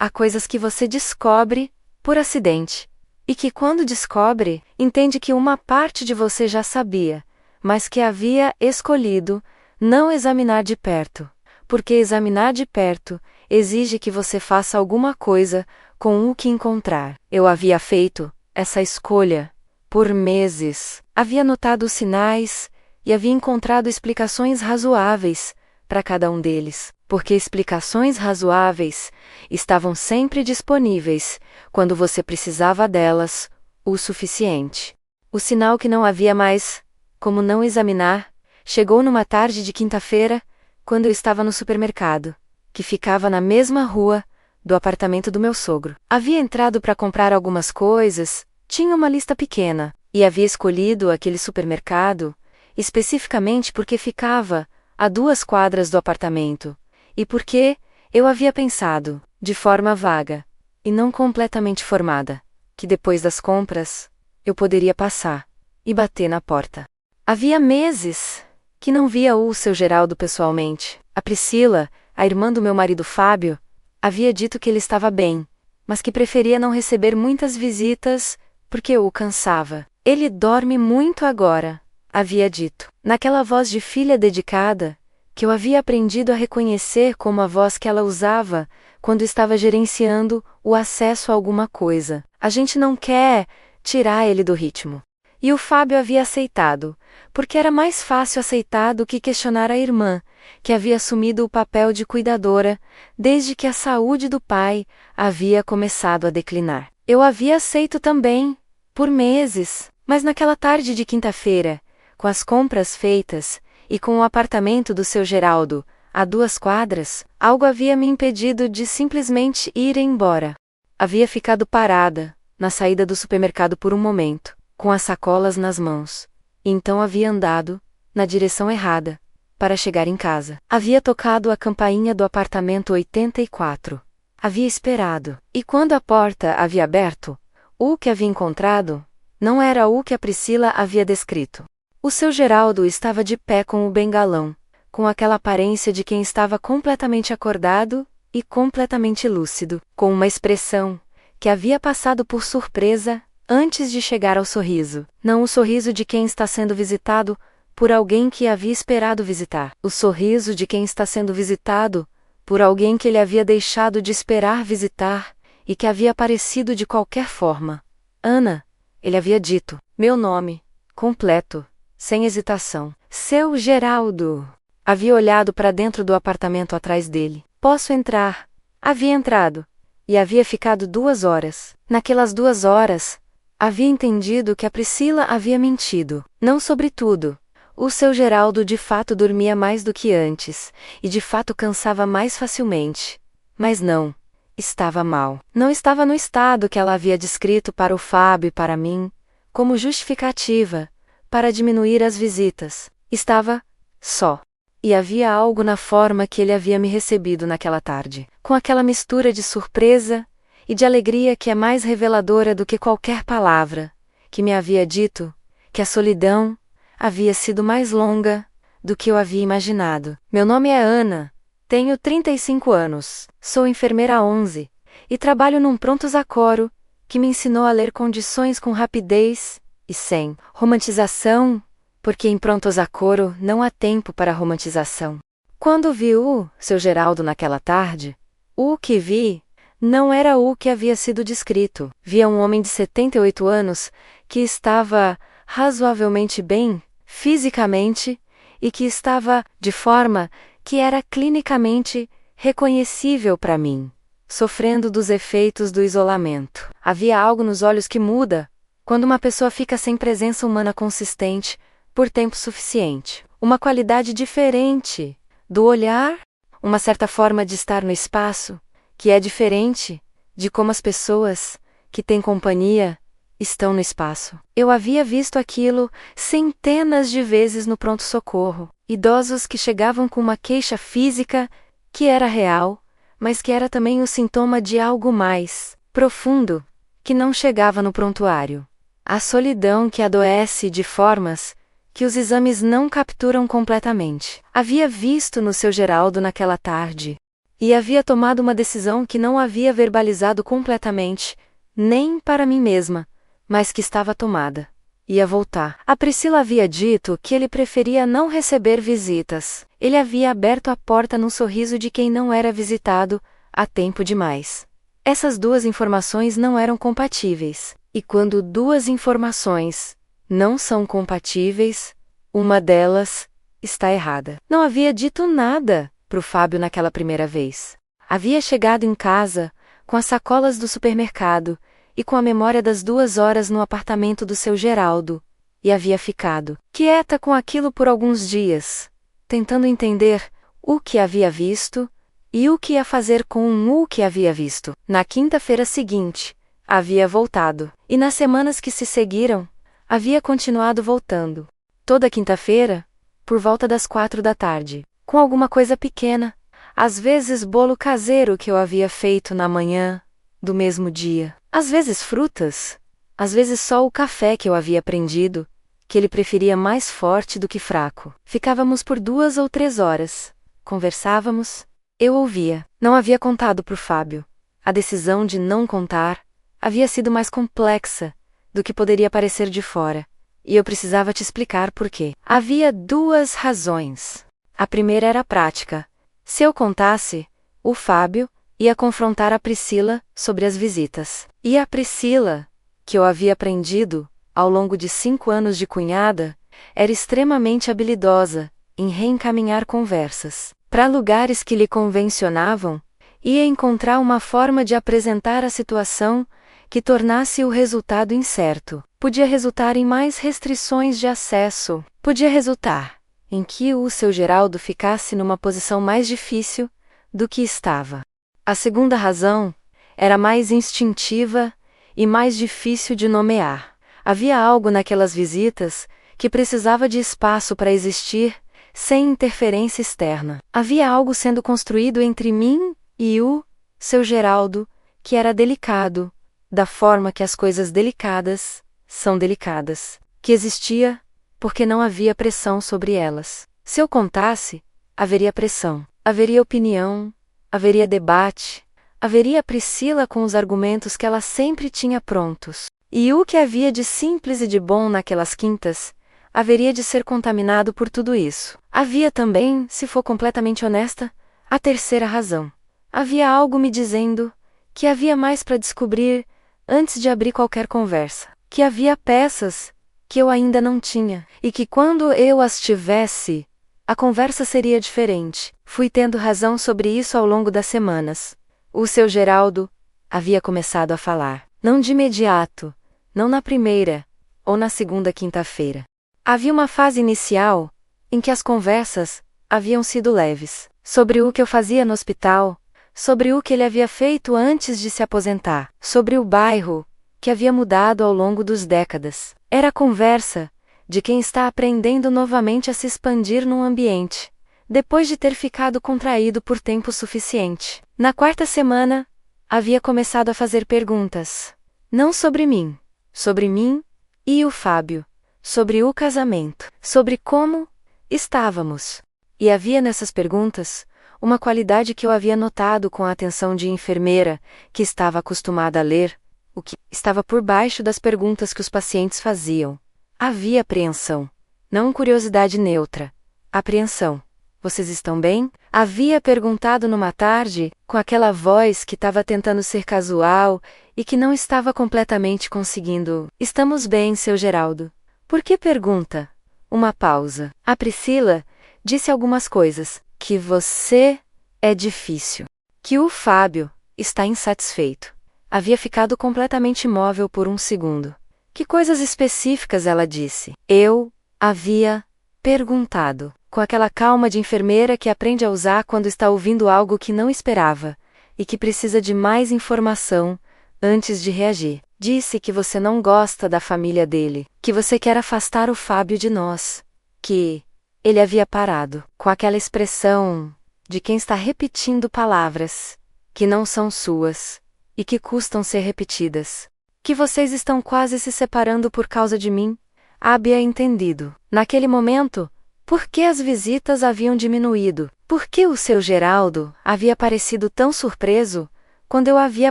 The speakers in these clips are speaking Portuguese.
Há coisas que você descobre por acidente, e que quando descobre, entende que uma parte de você já sabia, mas que havia escolhido não examinar de perto, porque examinar de perto exige que você faça alguma coisa com o que encontrar. Eu havia feito essa escolha por meses. Havia notado os sinais e havia encontrado explicações razoáveis para cada um deles, porque explicações razoáveis estavam sempre disponíveis quando você precisava delas o suficiente. O sinal que não havia mais como não examinar chegou numa tarde de quinta-feira, quando eu estava no supermercado, que ficava na mesma rua do apartamento do meu sogro. Havia entrado para comprar algumas coisas, tinha uma lista pequena, e havia escolhido aquele supermercado especificamente porque ficava a 2 quadras do apartamento, e porque eu havia pensado, de forma vaga, e não completamente formada, que depois das compras, eu poderia passar e bater na porta. Havia meses que não via o seu Geraldo pessoalmente. A Priscila, a irmã do meu marido Fábio, havia dito que ele estava bem, mas que preferia não receber muitas visitas porque o cansava. Ele dorme muito agora, havia dito, naquela voz de filha dedicada, que eu havia aprendido a reconhecer como a voz que ela usava quando estava gerenciando o acesso a alguma coisa. A gente não quer tirar ele do ritmo. E o Fábio havia aceitado, porque era mais fácil aceitar do que questionar a irmã, que havia assumido o papel de cuidadora desde que a saúde do pai havia começado a declinar. Eu havia aceito também, por meses, mas naquela tarde de quinta-feira, com as compras feitas e com o apartamento do seu Geraldo a 2 quadras, algo havia me impedido de simplesmente ir embora. Havia ficado parada na saída do supermercado por um momento, com as sacolas nas mãos, e então havia andado na direção errada para chegar em casa. Havia tocado a campainha do apartamento 84. Havia esperado, e quando a porta havia aberto, o que havia encontrado não era o que a Priscila havia descrito. O seu Geraldo estava de pé com o bengalão, com aquela aparência de quem estava completamente acordado e completamente lúcido, com uma expressão que havia passado por surpresa antes de chegar ao sorriso. Não o sorriso de quem está sendo visitado por alguém que havia esperado visitar. O sorriso de quem está sendo visitado por alguém que ele havia deixado de esperar visitar e que havia aparecido de qualquer forma. Ana, ele havia dito, meu nome, completo, sem hesitação. Seu Geraldo. Havia olhado para dentro do apartamento atrás dele. Posso entrar? Havia entrado. E havia ficado 2 horas. Naquelas 2 horas, havia entendido que a Priscila havia mentido. Não sobre tudo. O seu Geraldo de fato dormia mais do que antes, e de fato cansava mais facilmente. Mas não. Estava mal. Não estava no estado que ela havia descrito para o Fábio e para mim, como justificativa, para diminuir as visitas. Estava só. E havia algo na forma que ele havia me recebido naquela tarde, com aquela mistura de surpresa e de alegria que é mais reveladora do que qualquer palavra, que me havia dito que a solidão havia sido mais longa do que eu havia imaginado. Meu nome é Ana, tenho 35 anos, sou enfermeira há 11, e trabalho num pronto-socoro que me ensinou a ler condições com rapidez e sem romantização, porque em pronto-socoro não há tempo para romantização. Quando vi o seu Geraldo naquela tarde, o que vi não era o que havia sido descrito. Via um homem de 78 anos que estava razoavelmente bem, fisicamente, e que estava de forma que era clinicamente reconhecível para mim, sofrendo dos efeitos do isolamento. Havia algo nos olhos que muda quando uma pessoa fica sem presença humana consistente por tempo suficiente. Uma qualidade diferente do olhar, uma certa forma de estar no espaço, que é diferente de como as pessoas que têm companhia estão no espaço. Eu havia visto aquilo centenas de vezes no pronto-socorro. Idosos que chegavam com uma queixa física que era real, mas que era também o sintoma de algo mais profundo, que não chegava no prontuário. A solidão que adoece de formas que os exames não capturam completamente. Havia visto no seu Geraldo naquela tarde, E havia tomado uma decisão que não havia verbalizado completamente, nem para mim mesma, mas que estava tomada. Ia voltar. A Priscila havia dito que ele preferia não receber visitas. Ele havia aberto a porta num sorriso de quem não era visitado há tempo demais. Essas duas informações não eram compatíveis. E quando duas informações não são compatíveis, uma delas está errada. Não havia dito nada pro Fábio naquela primeira vez. Havia chegado em casa com as sacolas do supermercado e com a memória das 2 horas no apartamento do seu Geraldo, e havia ficado quieta com aquilo por alguns dias, tentando entender o que havia visto e o que ia fazer com o que havia visto. Na quinta-feira seguinte, havia voltado, e nas semanas que se seguiram, havia continuado voltando. Toda quinta-feira, por volta das 4 da tarde, com alguma coisa pequena, às vezes bolo caseiro que eu havia feito na manhã do mesmo dia, às vezes frutas, às vezes só o café que eu havia prendido, que ele preferia mais forte do que fraco. Ficávamos por 2 ou 3 horas, conversávamos, eu ouvia. Não havia contado pro Fábio. A decisão de não contar havia sido mais complexa do que poderia parecer de fora, e eu precisava te explicar por quê. Havia 2 razões. A primeira era prática. Se eu contasse, o Fábio ia confrontar a Priscila sobre as visitas. E a Priscila, que eu havia aprendido, ao longo de 5 anos de cunhada, era extremamente habilidosa em reencaminhar conversas para lugares que lhe convencionavam, ia encontrar uma forma de apresentar a situação que tornasse o resultado incerto. Podia resultar em mais restrições de acesso. Podia resultar em que o seu Geraldo ficasse numa posição mais difícil do que estava. A segunda razão era mais instintiva e mais difícil de nomear. Havia algo naquelas visitas que precisava de espaço para existir, sem interferência externa. Havia algo sendo construído entre mim e o seu Geraldo, que era delicado, da forma que as coisas delicadas são delicadas, que existia porque não havia pressão sobre elas. Se eu contasse, haveria pressão, haveria opinião, haveria debate, haveria Priscila com os argumentos que ela sempre tinha prontos. E o que havia de simples e de bom naquelas quintas, haveria de ser contaminado por tudo isso. Havia também, se for completamente honesta, a terceira razão. Havia algo me dizendo que havia mais para descobrir antes de abrir qualquer conversa. Que havia peças que eu ainda não tinha, e que quando eu as tivesse, a conversa seria diferente. Fui tendo razão sobre isso ao longo das semanas. O seu Geraldo havia começado a falar. Não de imediato, não na primeira ou na segunda quinta-feira. Havia uma fase inicial em que as conversas haviam sido leves, sobre o que eu fazia no hospital, sobre o que ele havia feito antes de se aposentar, sobre o bairro que havia mudado ao longo das décadas. Era a conversa de quem está aprendendo novamente a se expandir num ambiente, depois de ter ficado contraído por tempo suficiente. Na quarta semana, havia começado a fazer perguntas. Não sobre mim e o Fábio, sobre o casamento, sobre como estávamos. E havia nessas perguntas uma qualidade que eu havia notado com a atenção de enfermeira, que estava acostumada a ler o que estava por baixo das perguntas que os pacientes faziam. Havia apreensão, não curiosidade neutra. Apreensão. Vocês estão bem? Havia perguntado numa tarde, com aquela voz que estava tentando ser casual e que não estava completamente conseguindo. Estamos bem, seu Geraldo. Por que pergunta? Uma pausa. A Priscila disse algumas coisas. Que você é difícil. Que o Fábio está insatisfeito. Havia ficado completamente imóvel por um segundo. Que coisas específicas ela disse? Eu havia perguntado, com aquela calma de enfermeira que aprende a usar quando está ouvindo algo que não esperava, e que precisa de mais informação antes de reagir. Disse que você não gosta da família dele, que você quer afastar o Fábio de nós, que ele havia parado, com aquela expressão de quem está repetindo palavras que não são suas e que custam ser repetidas. Que vocês estão quase se separando por causa de mim? Havia entendido. Naquele momento, Por que as visitas haviam diminuído? Por que o seu Geraldo havia parecido tão surpreso quando eu havia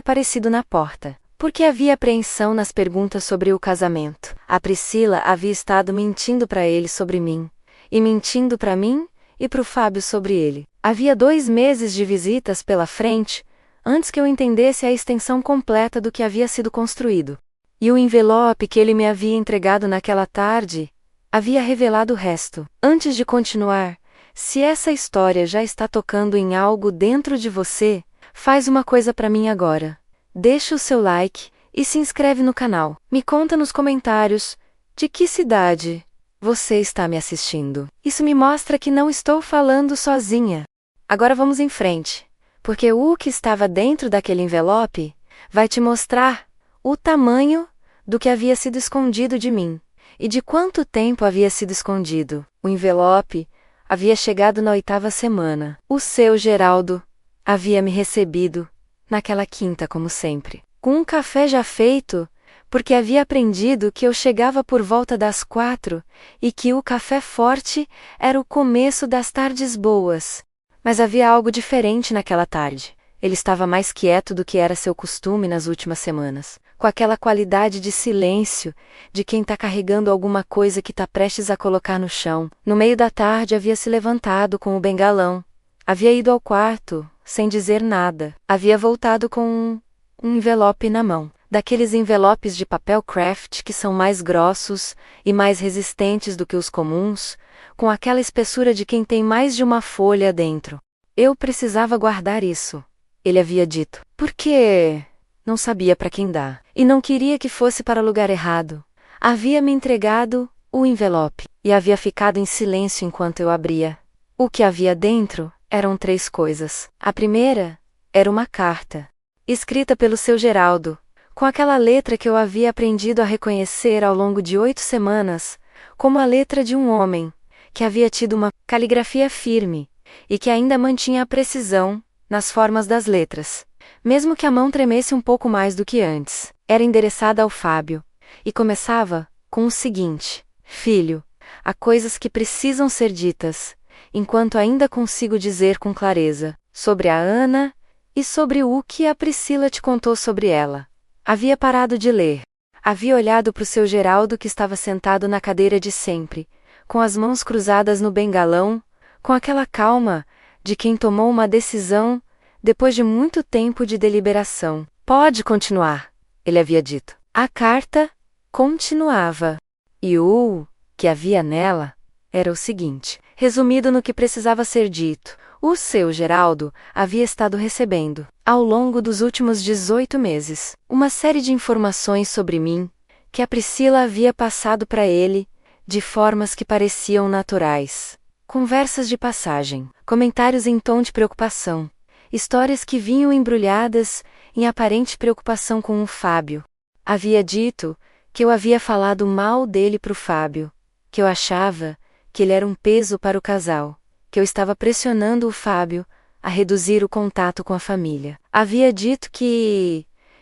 aparecido na porta? Por que havia apreensão nas perguntas sobre o casamento? A Priscila havia estado mentindo para ele sobre mim, e mentindo para mim e para o Fábio sobre ele. Havia 2 meses de visitas pela frente, antes que eu entendesse a extensão completa do que havia sido construído. E o envelope que ele me havia entregado naquela tarde havia revelado o resto. Antes de continuar, se essa história já está tocando em algo dentro de você, faz uma coisa para mim agora. Deixa o seu like e se inscreve no canal. Me conta nos comentários de que cidade você está me assistindo. Isso me mostra que não estou falando sozinha. Agora vamos em frente, porque o que estava dentro daquele envelope vai te mostrar o tamanho do que havia sido escondido de mim e de quanto tempo havia sido escondido. O envelope havia chegado na 8ª semana. O seu Geraldo havia me recebido naquela quinta como sempre, com um café já feito, porque havia aprendido que eu chegava por volta das 4 e que o café forte era o começo das tardes boas. Mas havia algo diferente naquela tarde. Ele estava mais quieto do que era seu costume nas últimas semanas, com aquela qualidade de silêncio de quem está carregando alguma coisa que está prestes a colocar no chão. No meio da tarde havia se levantado com o bengalão, havia ido ao quarto sem dizer nada, havia voltado com um envelope na mão, daqueles envelopes de papel craft que são mais grossos e mais resistentes do que os comuns, com aquela espessura de quem tem mais de uma folha dentro. Eu precisava guardar isso, ele havia dito, porque não sabia para quem dar, e não queria que fosse para o lugar errado. Havia me entregado o envelope, e havia ficado em silêncio enquanto eu abria. O que havia dentro eram 3 coisas. A primeira era uma carta, escrita pelo seu Geraldo, com aquela letra que eu havia aprendido a reconhecer ao longo de 8 semanas, como a letra de um homem, que havia tido uma caligrafia firme, e que ainda mantinha a precisão nas formas das letras, mesmo que a mão tremesse um pouco mais do que antes. Era endereçada ao Fábio, e começava com o seguinte: Filho, há coisas que precisam ser ditas, enquanto ainda consigo dizer com clareza, sobre a Ana, e sobre o que a Priscila te contou sobre ela. Havia parado de ler. Havia olhado para o seu Geraldo que estava sentado na cadeira de sempre, com as mãos cruzadas no bengalão, com aquela calma de quem tomou uma decisão depois de muito tempo de deliberação. Pode continuar, ele havia dito. A carta continuava. E o que havia nela era o seguinte, resumido no que precisava ser dito. O seu Geraldo havia estado recebendo, ao longo dos últimos 18 meses, uma série de informações sobre mim, que a Priscila havia passado para ele, de formas que pareciam naturais. Conversas de passagem, comentários em tom de preocupação, histórias que vinham embrulhadas em aparente preocupação com o Fábio. Havia dito que eu havia falado mal dele para o Fábio, que eu achava que ele era um peso para o casal, que eu estava pressionando o Fábio a reduzir o contato com a família.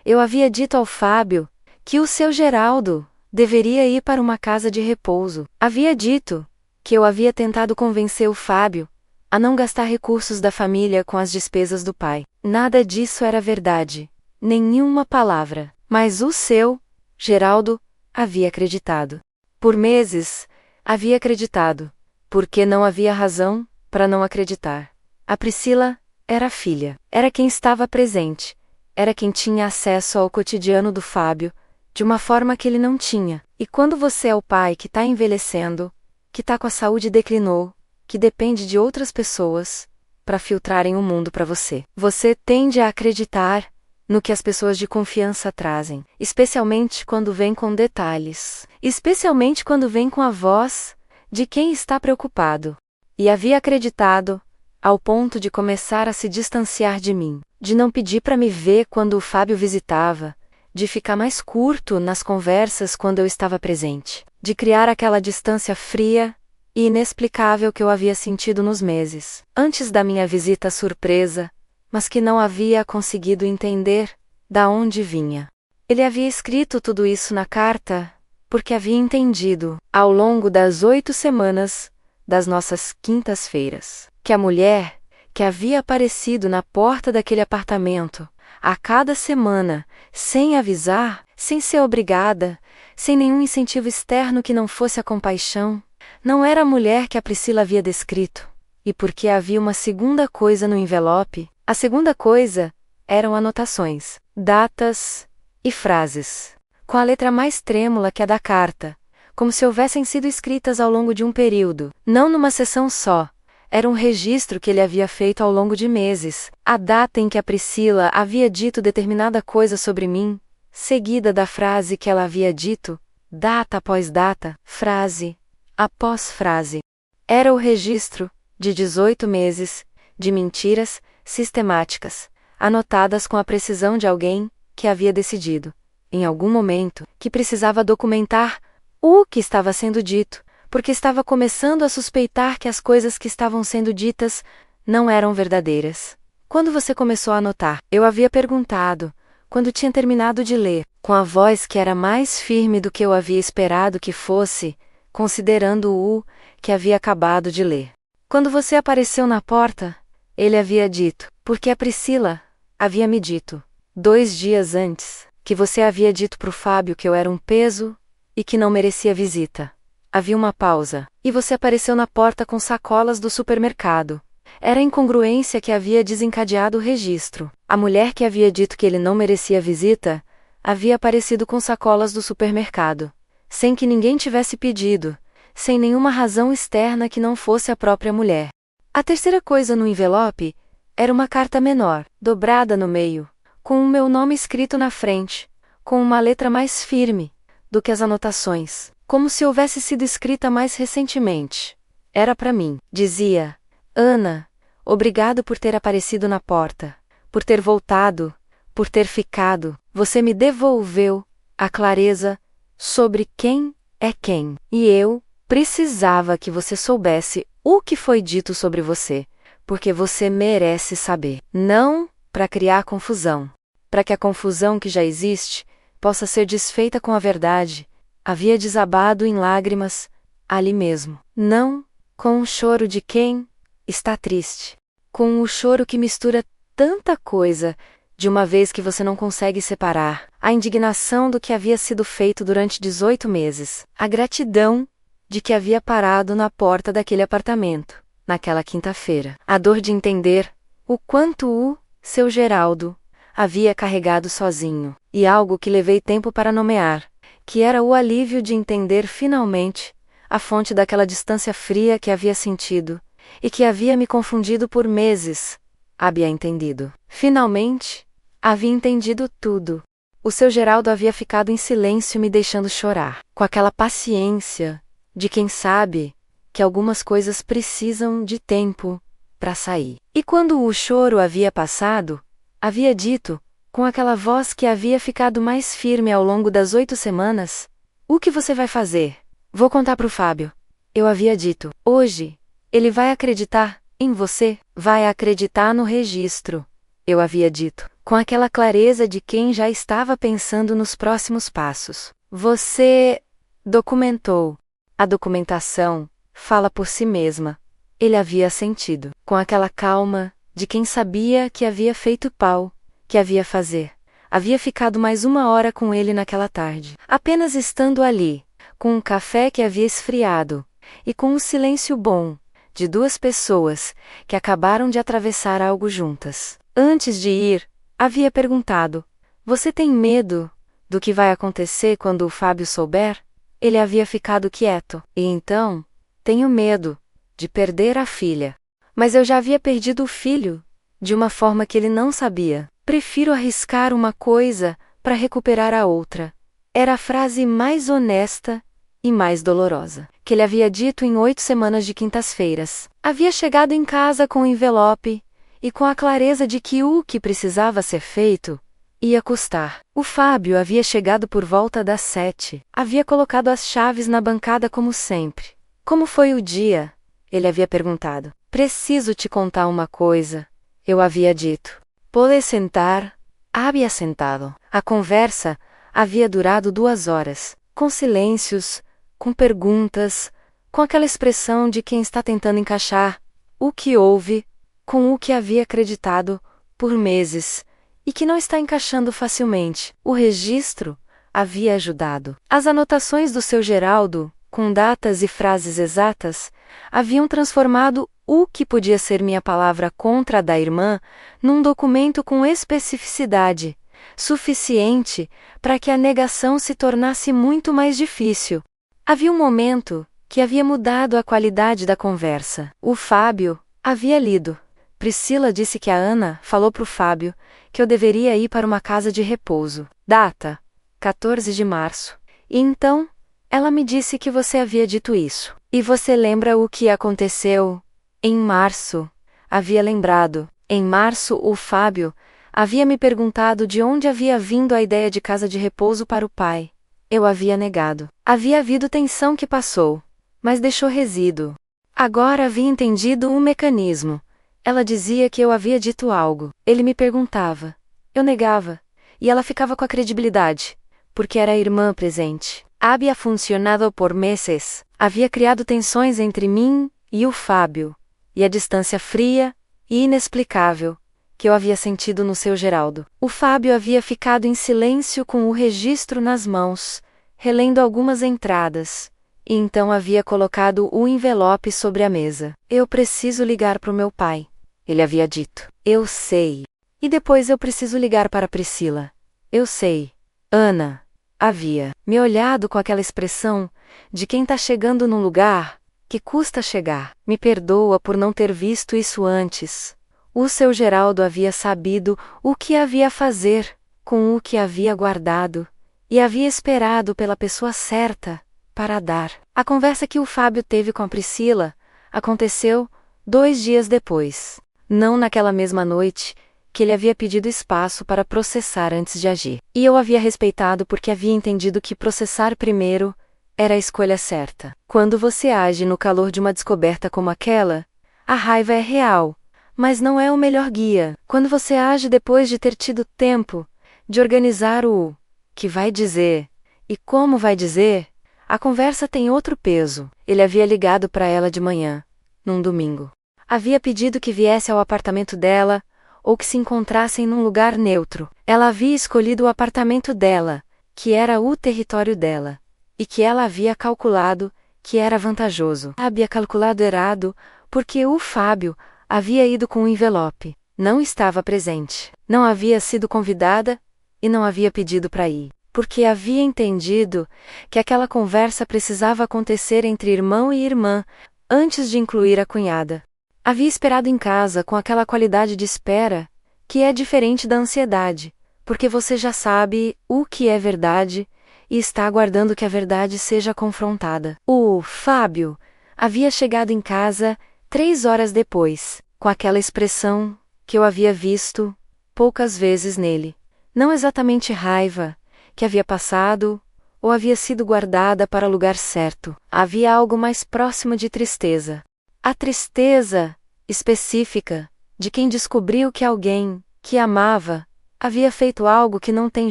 Eu havia dito ao Fábio que o seu Geraldo deveria ir para uma casa de repouso. Havia dito que eu havia tentado convencer o Fábio a não gastar recursos da família com as despesas do pai. Nada disso era verdade, nenhuma palavra, mas o seu Geraldo havia acreditado. Por meses, havia acreditado, porque não havia razão para não acreditar. A Priscila era a filha, era quem estava presente, era quem tinha acesso ao cotidiano do Fábio, de uma forma que ele não tinha. E quando você é o pai que está envelhecendo, que está com a saúde declinou, que depende de outras pessoas para filtrarem o mundo para você, você tende a acreditar no que as pessoas de confiança trazem, especialmente quando vem com detalhes, especialmente quando vem com a voz de quem está preocupado. E havia acreditado, ao ponto de começar a se distanciar de mim, de não pedir para me ver quando o Fábio visitava, de ficar mais curto nas conversas quando eu estava presente, de criar aquela distância fria e inexplicável que eu havia sentido nos meses antes da minha visita surpresa, mas que não havia conseguido entender da onde vinha. Ele havia escrito tudo isso na carta porque havia entendido, ao longo das 8 semanas, das nossas quintas-feiras. Que a mulher que havia aparecido na porta daquele apartamento, a cada semana, sem avisar, sem ser obrigada, sem nenhum incentivo externo que não fosse a compaixão, não era a mulher que a Priscila havia descrito. E porque havia uma segunda coisa no envelope, a segunda coisa eram anotações, datas e frases, com a letra mais trêmula que a da carta, como se houvessem sido escritas ao longo de um período, não numa sessão só. Era um registro que ele havia feito ao longo de meses, a data em que a Priscila havia dito determinada coisa sobre mim, seguida da frase que ela havia dito, data após data, frase após frase. Era o registro de 18 meses de mentiras sistemáticas, anotadas com a precisão de alguém que havia decidido, em algum momento, que precisava documentar o que estava sendo dito, porque estava começando a suspeitar que as coisas que estavam sendo ditas não eram verdadeiras. Quando você começou a anotar? Eu havia perguntado, quando tinha terminado de ler, com a voz que era mais firme do que eu havia esperado que fosse, considerando o que havia acabado de ler. Quando você apareceu na porta, ele havia dito, porque a Priscila havia me dito, 2 dias antes, que você havia dito para o Fábio que eu era um peso e que não merecia visita. Havia uma pausa, e você apareceu na porta com sacolas do supermercado. Era a incongruência que havia desencadeado o registro. A mulher que havia dito que ele não merecia visita, havia aparecido com sacolas do supermercado, sem que ninguém tivesse pedido, sem nenhuma razão externa que não fosse a própria mulher. A terceira coisa no envelope era uma carta menor, dobrada no meio, com o meu nome escrito na frente, com uma letra mais firme do que as anotações, como se houvesse sido escrita mais recentemente. Era para mim. Dizia: Ana, obrigado por ter aparecido na porta, por ter voltado, por ter ficado. Você me devolveu a clareza sobre quem é quem. E eu precisava que você soubesse o que foi dito sobre você, porque você merece saber. Não para criar confusão, para que a confusão que já existe possa ser desfeita com a verdade. Havia desabado em lágrimas, ali mesmo. Não com o choro de quem está triste, com o choro que mistura tanta coisa, de uma vez que você não consegue separar, a indignação do que havia sido feito durante 18 meses, a gratidão de que havia parado na porta daquele apartamento, naquela quinta-feira, a dor de entender o quanto o seu Geraldo havia carregado sozinho, e algo que levei tempo para nomear, que era o alívio de entender finalmente a fonte daquela distância fria que havia sentido, e que havia me confundido por meses. Havia entendido. Finalmente, havia entendido tudo. O seu Geraldo havia ficado em silêncio me deixando chorar, com aquela paciência de quem sabe que algumas coisas precisam de tempo para sair. E quando o choro havia passado, havia dito, com aquela voz que havia ficado mais firme ao longo das 8 semanas, o que você vai fazer? Vou contar pro Fábio. Eu havia dito, hoje, ele vai acreditar em você, vai acreditar no registro. Eu havia dito, com aquela clareza de quem já estava pensando nos próximos passos. Você documentou. A documentação fala por si mesma. Ele havia sentido, com aquela calma de quem sabia que havia feito pau, que havia fazer. Havia ficado mais 1 hora com ele naquela tarde, apenas estando ali, com um café que havia esfriado, e com um silêncio bom, de 2 pessoas que acabaram de atravessar algo juntas. Antes de ir, havia perguntado: você tem medo do que vai acontecer quando o Fábio souber? Ele havia ficado quieto. E então, tenho medo de perder a filha. Mas eu já havia perdido o filho, de uma forma que ele não sabia. Prefiro arriscar uma coisa para recuperar a outra. Era a frase mais honesta e mais dolorosa que ele havia dito em 8 semanas de quintas-feiras. Havia chegado em casa com o envelope e com a clareza de que o que precisava ser feito ia custar. O Fábio havia chegado por volta das 7. Havia colocado as chaves na bancada como sempre. Como foi o dia? Ele havia perguntado. Preciso te contar uma coisa. Eu havia dito. Pode sentar? Havia sentado. A conversa havia durado 2 horas, com silêncios, com perguntas, com aquela expressão de quem está tentando encaixar o que houve com o que havia acreditado por meses e que não está encaixando facilmente. O registro havia ajudado. As anotações do seu Geraldo, com datas e frases exatas, haviam transformado o que podia ser minha palavra contra a da irmã num documento com especificidade suficiente para que a negação se tornasse muito mais difícil. Havia um momento que havia mudado a qualidade da conversa. O Fábio havia lido. Priscila disse que a Ana falou para o Fábio que eu deveria ir para uma casa de repouso. Data: 14 de março. E então, ela me disse que você havia dito isso. E você lembra o que aconteceu? Em março. Havia lembrado. Em março, o Fábio havia me perguntado de onde havia vindo a ideia de casa de repouso para o pai. Eu havia negado. Havia havido tensão que passou, mas deixou resíduo. Agora havia entendido o mecanismo. Ela dizia que eu havia dito algo. Ele me perguntava. Eu negava. E ela ficava com a credibilidade, porque era a irmã presente. Havia funcionado por meses. Havia criado tensões entre mim e o Fábio, e a distância fria e inexplicável que eu havia sentido no seu Geraldo. O Fábio havia ficado em silêncio com o registro nas mãos, relendo algumas entradas, e então havia colocado o envelope sobre a mesa. Eu preciso ligar para o meu pai, ele havia dito. Eu sei. E depois eu preciso ligar para Priscila. Eu sei. Ana havia me olhado com aquela expressão de quem está chegando num lugar que custa chegar. Me perdoa por não ter visto isso antes. O seu Geraldo havia sabido o que havia fazer com o que havia guardado, e havia esperado pela pessoa certa para dar. A conversa que o Fábio teve com a Priscila aconteceu 2 dias depois. Não naquela mesma noite, que ele havia pedido espaço para processar antes de agir. E eu havia respeitado porque havia entendido que processar primeiro era a escolha certa. Quando você age no calor de uma descoberta como aquela, a raiva é real, mas não é o melhor guia. Quando você age depois de ter tido tempo de organizar o que vai dizer e como vai dizer, a conversa tem outro peso. Ele havia ligado para ela de manhã, num domingo. Havia pedido que viesse ao apartamento dela, ou que se encontrassem num lugar neutro. Ela havia escolhido o apartamento dela, que era o território dela, e que ela havia calculado que era vantajoso. Havia calculado errado, porque o Fábio havia ido com o envelope, não estava presente, não havia sido convidada e não havia pedido para ir, porque havia entendido que aquela conversa precisava acontecer entre irmão e irmã, antes de incluir a cunhada. Havia esperado em casa com aquela qualidade de espera, que é diferente da ansiedade, porque você já sabe o que é verdade e está aguardando que a verdade seja confrontada. O Fábio havia chegado em casa 3 horas depois, com aquela expressão que eu havia visto poucas vezes nele. Não exatamente raiva, que havia passado ou havia sido guardada para o lugar certo. Havia algo mais próximo de tristeza. A tristeza específica de quem descobriu que alguém que amava havia feito algo que não tem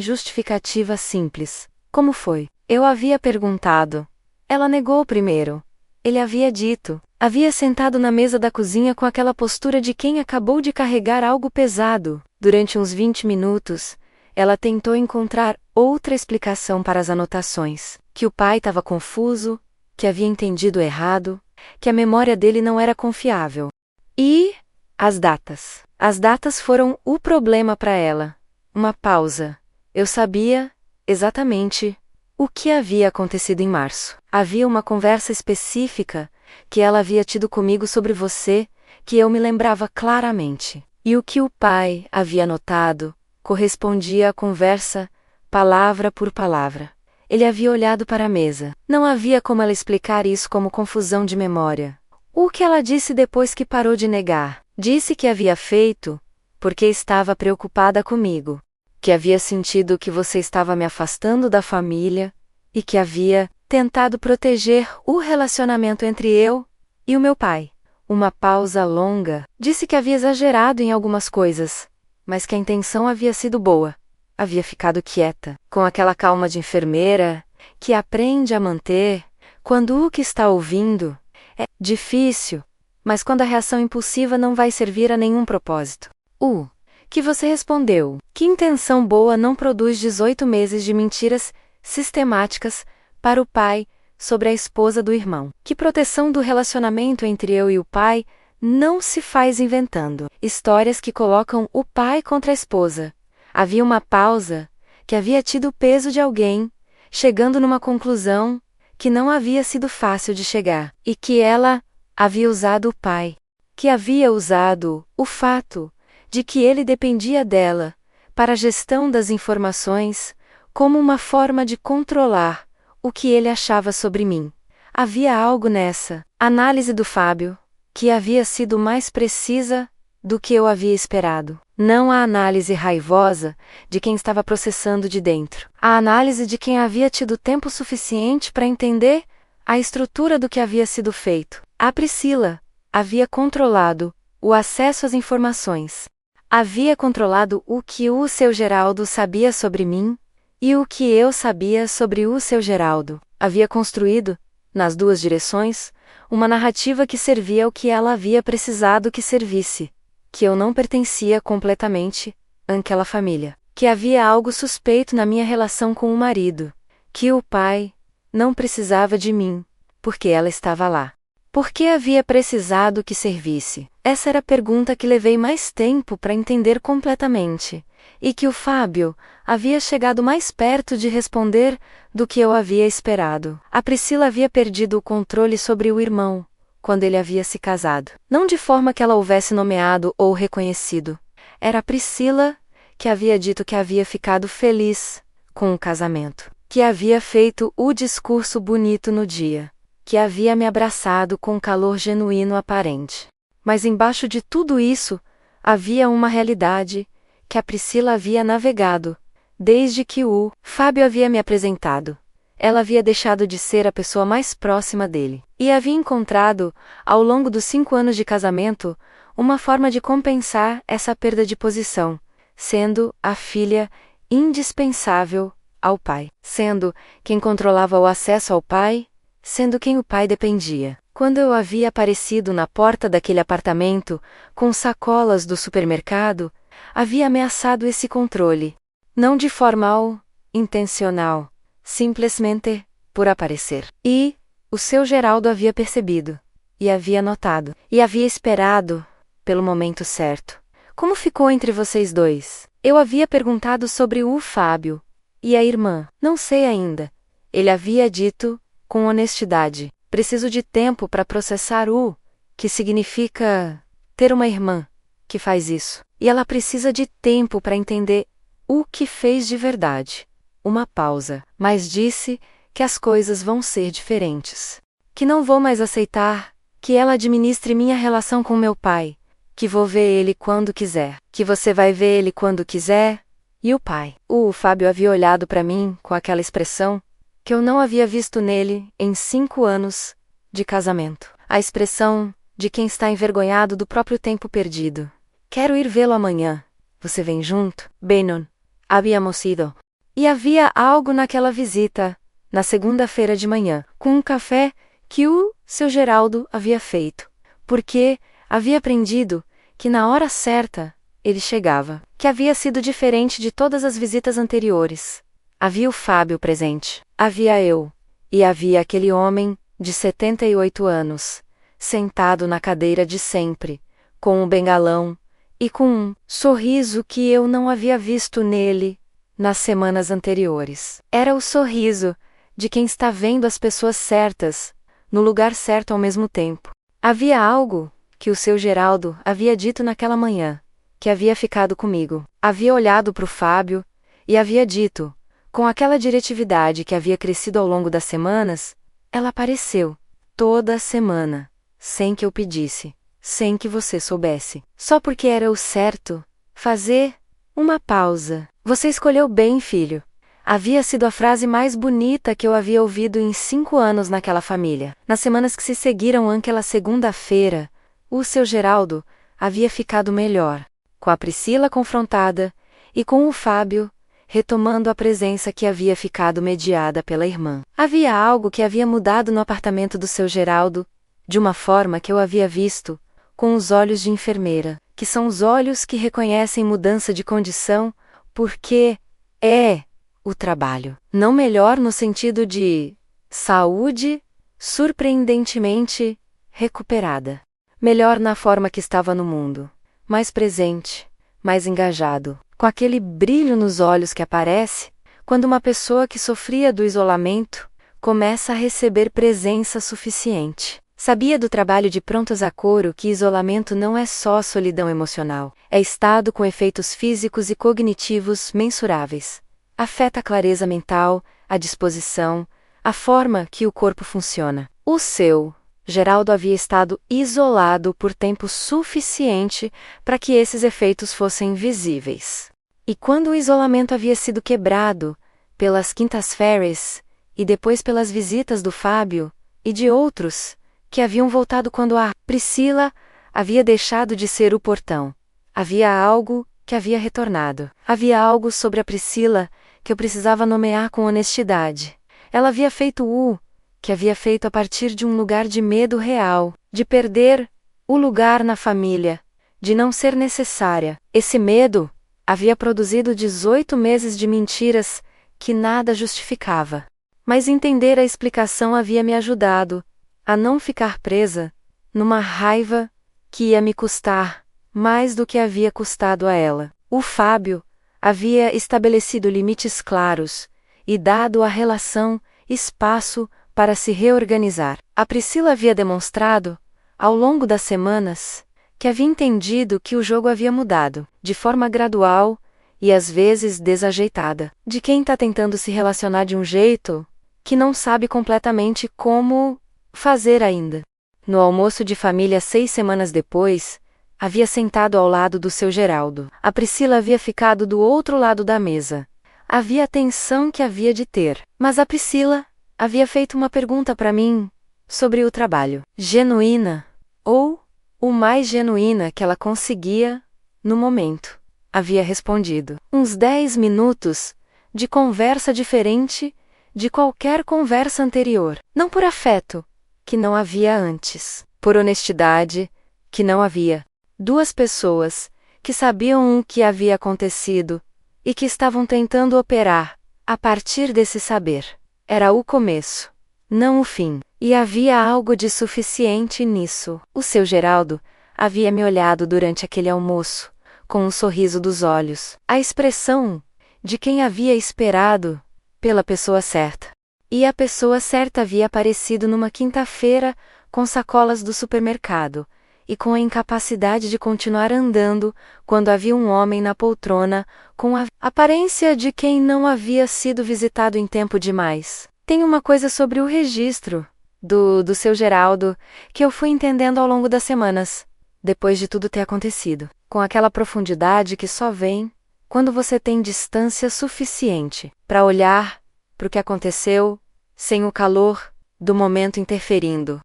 justificativa simples. Como foi? Eu havia perguntado. Ela negou primeiro. Ele havia dito. Havia sentado na mesa da cozinha com aquela postura de quem acabou de carregar algo pesado. Durante uns 20 minutos, ela tentou encontrar outra explicação para as anotações. Que o pai estava confuso, que havia entendido errado, que a memória dele não era confiável. E as datas. As datas foram o problema para ela. Uma pausa. Eu sabia exatamente o que havia acontecido em março. Havia uma conversa específica que ela havia tido comigo sobre você, que eu me lembrava claramente. E o que o pai havia anotado correspondia à conversa, palavra por palavra. Ele havia olhado para a mesa. Não havia como ela explicar isso como confusão de memória. O que ela disse depois que parou de negar? Disse que havia feito porque estava preocupada comigo, que havia sentido que você estava me afastando da família e que havia tentado proteger o relacionamento entre eu e o meu pai. Uma pausa longa. Disse que havia exagerado em algumas coisas, mas que a intenção havia sido boa. Havia ficado quieta, com aquela calma de enfermeira, que aprende a manter, Quando o que está ouvindo é difícil, mas quando a reação impulsiva não vai servir a nenhum propósito. Que você respondeu. Que intenção boa não produz 18 meses de mentiras sistemáticas para o pai sobre a esposa do irmão? Que proteção do relacionamento entre eu e o pai não se faz inventando histórias que colocam o pai contra a esposa? Havia uma pausa, que havia tido o peso de alguém, chegando numa conclusão que não havia sido fácil de chegar, e que ela havia usado o pai, que havia usado o fato de que ele dependia dela para a gestão das informações como uma forma de controlar o que ele achava sobre mim. Havia algo nessa análise do Fábio que havia sido mais precisa do que eu havia esperado. Não a análise raivosa de quem estava processando de dentro. A análise de quem havia tido tempo suficiente para entender a estrutura do que havia sido feito. A Priscila havia controlado o acesso às informações. Havia controlado o que o seu Geraldo sabia sobre mim e o que eu sabia sobre o seu Geraldo. Havia construído, nas duas direções, uma narrativa que servia ao que ela havia precisado que servisse. Que eu não pertencia completamente àquela família. Que havia algo suspeito na minha relação com o marido. Que o pai não precisava de mim, porque ela estava lá. Por que havia precisado que servisse? Essa era a pergunta que levei mais tempo para entender completamente, e que o Fábio havia chegado mais perto de responder do que eu havia esperado. A Priscila havia perdido o controle sobre o irmão quando ele havia se casado. Não de forma que ela houvesse nomeado ou reconhecido. Era a Priscila que havia dito que havia ficado feliz com o casamento, que havia feito o discurso bonito no dia, que havia me abraçado com calor genuíno aparente. Mas embaixo de tudo isso, havia uma realidade que a Priscila havia navegado, desde que o Fábio havia me apresentado. Ela havia deixado de ser a pessoa mais próxima dele, e havia encontrado, ao longo dos 5 anos de casamento, uma forma de compensar essa perda de posição, sendo a filha indispensável ao pai, sendo quem controlava o acesso ao pai, sendo quem o pai dependia. Quando eu havia aparecido na porta daquele apartamento, com sacolas do supermercado, havia ameaçado esse controle. Não de forma intencional, simplesmente por aparecer. E o seu Geraldo havia percebido, e havia notado, e havia esperado pelo momento certo. Como ficou entre vocês dois? Eu havia perguntado sobre o Fábio e a irmã. Não sei ainda. Ele havia dito com honestidade. Preciso de tempo para processar que significa ter uma irmã que faz isso. E ela precisa de tempo para entender o que fez de verdade. Uma pausa, mas disse que as coisas vão ser diferentes. Que não vou mais aceitar que ela administre minha relação com meu pai. Que vou ver ele quando quiser. Que você vai ver ele quando quiser. E o pai? O Fábio havia olhado para mim com aquela expressão que eu não havia visto nele em 5 anos de casamento. A expressão de quem está envergonhado do próprio tempo perdido. Quero ir vê-lo amanhã. Você vem junto? Benon. Habíamos ido. E havia algo naquela visita, na segunda-feira de manhã, com um café que o seu Geraldo havia feito. Porque havia aprendido que na hora certa ele chegava. Que havia sido diferente de todas as visitas anteriores. Havia o Fábio presente. Havia eu. E havia aquele homem, de 78 anos, sentado na cadeira de sempre, com um bengalão, e com um sorriso que eu não havia visto nele nas semanas anteriores. Era o sorriso de quem está vendo as pessoas certas, no lugar certo ao mesmo tempo. Havia algo que o seu Geraldo havia dito naquela manhã, que havia ficado comigo. Havia olhado para o Fábio e havia dito, com aquela diretividade que havia crescido ao longo das semanas, ela apareceu, toda semana, sem que eu pedisse, sem que você soubesse. Só porque era o certo, fazer uma pausa. Você escolheu bem, filho. Havia sido a frase mais bonita que eu havia ouvido em 5 anos naquela família. Nas semanas que se seguiram àquela segunda-feira, o seu Geraldo havia ficado melhor, com a Priscila confrontada, e com o Fábio retomando a presença que havia ficado mediada pela irmã. Havia algo que havia mudado no apartamento do seu Geraldo, de uma forma que eu havia visto, com os olhos de enfermeira, que são os olhos que reconhecem mudança de condição, porque é o trabalho. Não melhor no sentido de saúde, surpreendentemente recuperada. Melhor na forma que estava no mundo. Mais presente, mais engajado, com aquele brilho nos olhos que aparece quando uma pessoa que sofria do isolamento começa a receber presença suficiente. Sabia do trabalho de Prontos a Coro que isolamento não é só solidão emocional, é estado com efeitos físicos e cognitivos mensuráveis. Afeta a clareza mental, a disposição, a forma que o corpo funciona. O seu Geraldo havia estado isolado por tempo suficiente para que esses efeitos fossem visíveis. E quando o isolamento havia sido quebrado, pelas quintas-férias, e depois pelas visitas do Fábio, e de outros, que haviam voltado quando a Priscila havia deixado de ser o portão. Havia algo que havia retornado. Havia algo sobre a Priscila que eu precisava nomear com honestidade. Ela havia feito o que havia feito a partir de um lugar de medo real, de perder o lugar na família, de não ser necessária. Esse medo havia produzido 18 meses de mentiras que nada justificava. Mas entender a explicação havia me ajudado a não ficar presa numa raiva que ia me custar mais do que havia custado a ela. O Fábio havia estabelecido limites claros e dado à relação espaço para se reorganizar. A Priscila havia demonstrado, ao longo das semanas, que havia entendido que o jogo havia mudado, de forma gradual e às vezes desajeitada, de quem está tentando se relacionar de um jeito que não sabe completamente como fazer ainda. No almoço de família 6 semanas depois, havia sentado ao lado do seu Geraldo. A Priscila havia ficado do outro lado da mesa. Havia a tensão que havia de ter. Mas a Priscila havia feito uma pergunta para mim sobre o trabalho. Genuína, ou o mais genuína que ela conseguia no momento. Havia respondido. Uns 10 minutos de conversa diferente de qualquer conversa anterior. Não por afeto, que não havia antes. Por honestidade, que não havia. 2 pessoas que sabiam o que havia acontecido e que estavam tentando operar a partir desse saber. Era o começo, não o fim. E havia algo de suficiente nisso. O seu Geraldo havia me olhado durante aquele almoço, com um sorriso dos olhos. A expressão de quem havia esperado pela pessoa certa. E a pessoa certa havia aparecido numa quinta-feira com sacolas do supermercado, e com a incapacidade de continuar andando quando havia um homem na poltrona, com a aparência de quem não havia sido visitado em tempo demais. Tem uma coisa sobre o registro do seu Geraldo que eu fui entendendo ao longo das semanas, depois de tudo ter acontecido, com aquela profundidade que só vem quando você tem distância suficiente para olhar para o que aconteceu, sem o calor do momento interferindo.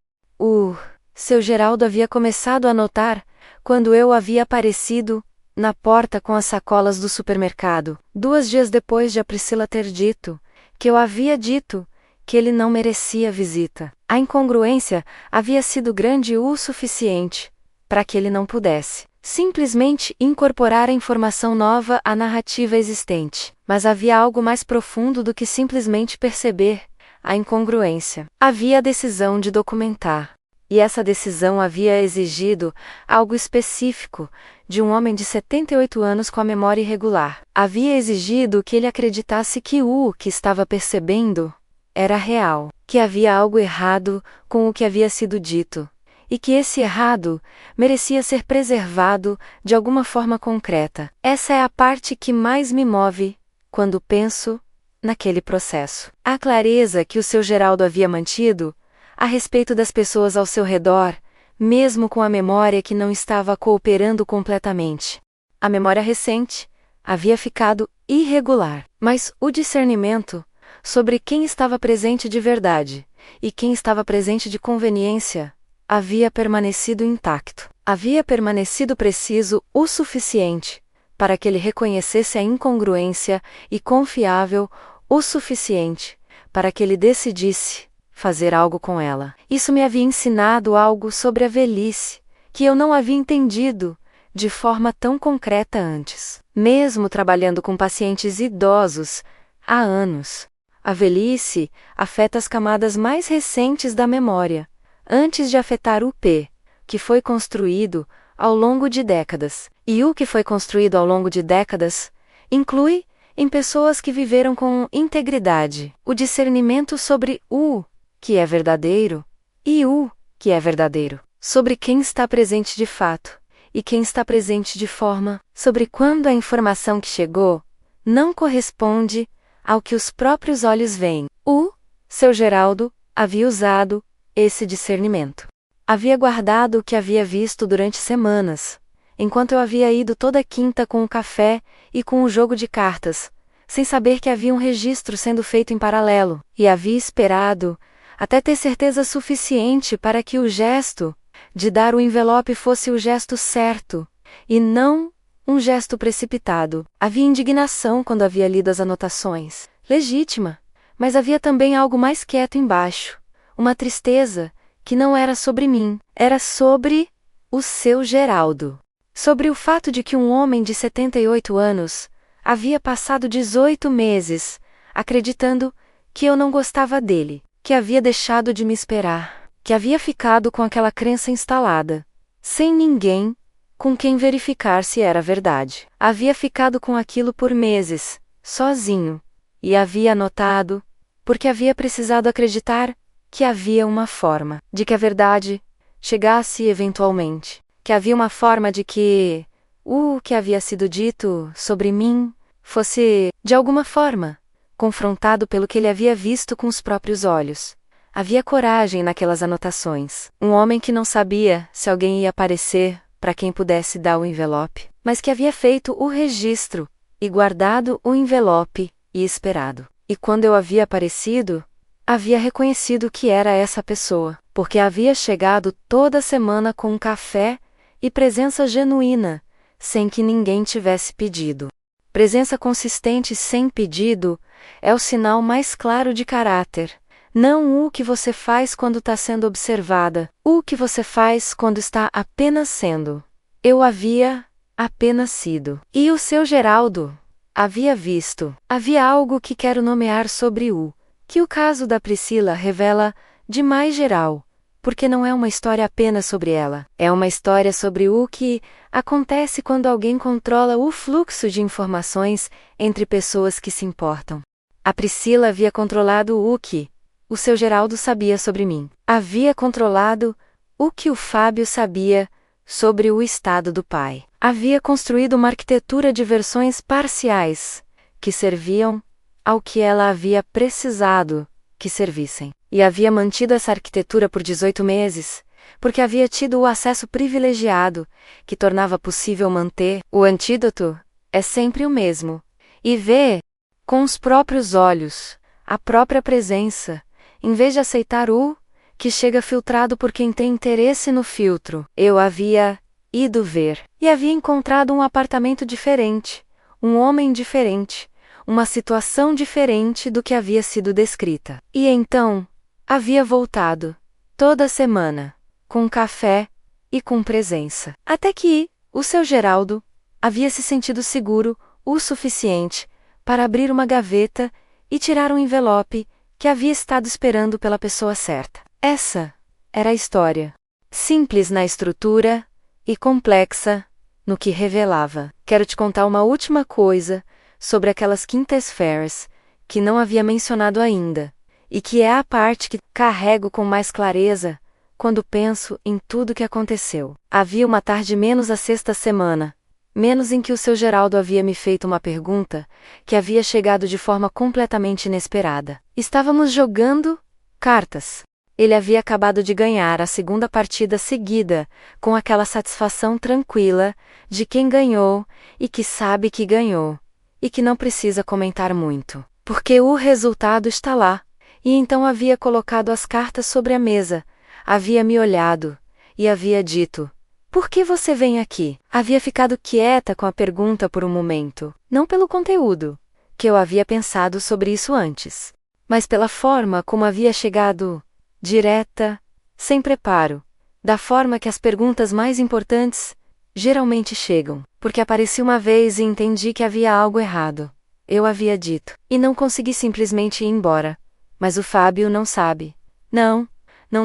Seu Geraldo havia começado a notar quando eu havia aparecido na porta com as sacolas do supermercado, 2 dias depois de a Priscila ter dito que eu havia dito que ele não merecia visita. A incongruência havia sido grande o suficiente para que ele não pudesse simplesmente incorporar a informação nova à narrativa existente. Mas havia algo mais profundo do que simplesmente perceber a incongruência. Havia a decisão de documentar. E essa decisão havia exigido algo específico de um homem de 78 anos com a memória irregular. Havia exigido que ele acreditasse que o que estava percebendo era real, que havia algo errado com o que havia sido dito, e que esse errado merecia ser preservado de alguma forma concreta. Essa é a parte que mais me move quando penso naquele processo. A clareza que o seu Geraldo havia mantido a respeito das pessoas ao seu redor, mesmo com a memória que não estava cooperando completamente. A memória recente havia ficado irregular, mas o discernimento sobre quem estava presente de verdade e quem estava presente de conveniência havia permanecido intacto. Havia permanecido preciso o suficiente para que ele reconhecesse a incongruência e confiável o suficiente para que ele decidisse fazer algo com ela. Isso me havia ensinado algo sobre a velhice, que eu não havia entendido de forma tão concreta antes. Mesmo trabalhando com pacientes idosos há anos, a velhice afeta as camadas mais recentes da memória, antes de afetar o P, que foi construído ao longo de décadas. E o que foi construído ao longo de décadas inclui em pessoas que viveram com integridade o discernimento sobre o que é verdadeiro e o que é verdadeiro, sobre quem está presente de fato e quem está presente de forma, sobre quando a informação que chegou não corresponde ao que os próprios olhos veem. O seu Geraldo havia usado esse discernimento. Havia guardado o que havia visto durante semanas, enquanto eu havia ido toda quinta com o café e com o jogo de cartas, sem saber que havia um registro sendo feito em paralelo, e havia esperado até ter certeza suficiente para que o gesto de dar o envelope fosse o gesto certo, e não um gesto precipitado. Havia indignação quando havia lido as anotações, legítima, mas havia também algo mais quieto embaixo, uma tristeza que não era sobre mim, era sobre o seu Geraldo. Sobre o fato de que um homem de 78 anos havia passado 18 meses acreditando que eu não gostava dele, que havia deixado de me esperar, que havia ficado com aquela crença instalada, sem ninguém com quem verificar se era verdade. Havia ficado com aquilo por meses, sozinho, e havia anotado, porque havia precisado acreditar que havia uma forma de que a verdade chegasse eventualmente, que havia uma forma de que o que havia sido dito sobre mim fosse, de alguma forma, confrontado pelo que ele havia visto com os próprios olhos. Havia coragem naquelas anotações. Um homem que não sabia se alguém ia aparecer para quem pudesse dar o envelope, mas que havia feito o registro e guardado o envelope e esperado. E quando eu havia aparecido, havia reconhecido que era essa pessoa, porque havia chegado toda semana com um café e presença genuína, sem que ninguém tivesse pedido. Presença consistente sem pedido é o sinal mais claro de caráter. Não o que você faz quando está sendo observada, o que você faz quando está apenas sendo. Eu havia apenas sido. E o seu Geraldo havia visto. Havia algo que quero nomear sobre o que o caso da Priscila revela de mais geral, porque não é uma história apenas sobre ela. É uma história sobre o que acontece quando alguém controla o fluxo de informações entre pessoas que se importam. A Priscila havia controlado o que o seu Geraldo sabia sobre mim. Havia controlado o que o Fábio sabia sobre o estado do pai. Havia construído uma arquitetura de versões parciais que serviam ao que ela havia precisado que servissem. E havia mantido essa arquitetura por 18 meses, porque havia tido o acesso privilegiado que tornava possível manter. O antídoto é sempre o mesmo. E ver com os próprios olhos a própria presença, em vez de aceitar o que chega filtrado por quem tem interesse no filtro. Eu havia ido ver e havia encontrado um apartamento diferente, um homem diferente, uma situação diferente do que havia sido descrita. E então, havia voltado, toda semana, com café e com presença. Até que o seu Geraldo havia se sentido seguro o suficiente para abrir uma gaveta e tirar um envelope que havia estado esperando pela pessoa certa. Essa era a história. Simples na estrutura e complexa no que revelava. Quero te contar uma última coisa sobre aquelas quintas-feiras que não havia mencionado ainda, e que é a parte que carrego com mais clareza quando penso em tudo que aconteceu. Havia uma tarde menos a sexta semana, menos em que o seu Geraldo havia me feito uma pergunta que havia chegado de forma completamente inesperada. Estávamos jogando cartas. Ele havia acabado de ganhar a segunda partida seguida, com aquela satisfação tranquila de quem ganhou e que sabe que ganhou, e que não precisa comentar muito, porque o resultado está lá. E então havia colocado as cartas sobre a mesa, havia me olhado e havia dito: Por que você vem aqui? Havia ficado quieta com a pergunta por um momento, não pelo conteúdo, que eu havia pensado sobre isso antes, mas pela forma como havia chegado, direta, sem preparo, da forma que as perguntas mais importantes geralmente chegam, porque apareci uma vez e entendi que havia algo errado. Eu havia dito, e não consegui simplesmente ir embora. Mas o Fábio não sabe. Não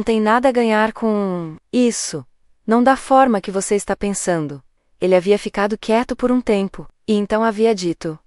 tem nada a ganhar com isso. Não da forma que você está pensando. Ele havia ficado quieto por um tempo, e então havia dito: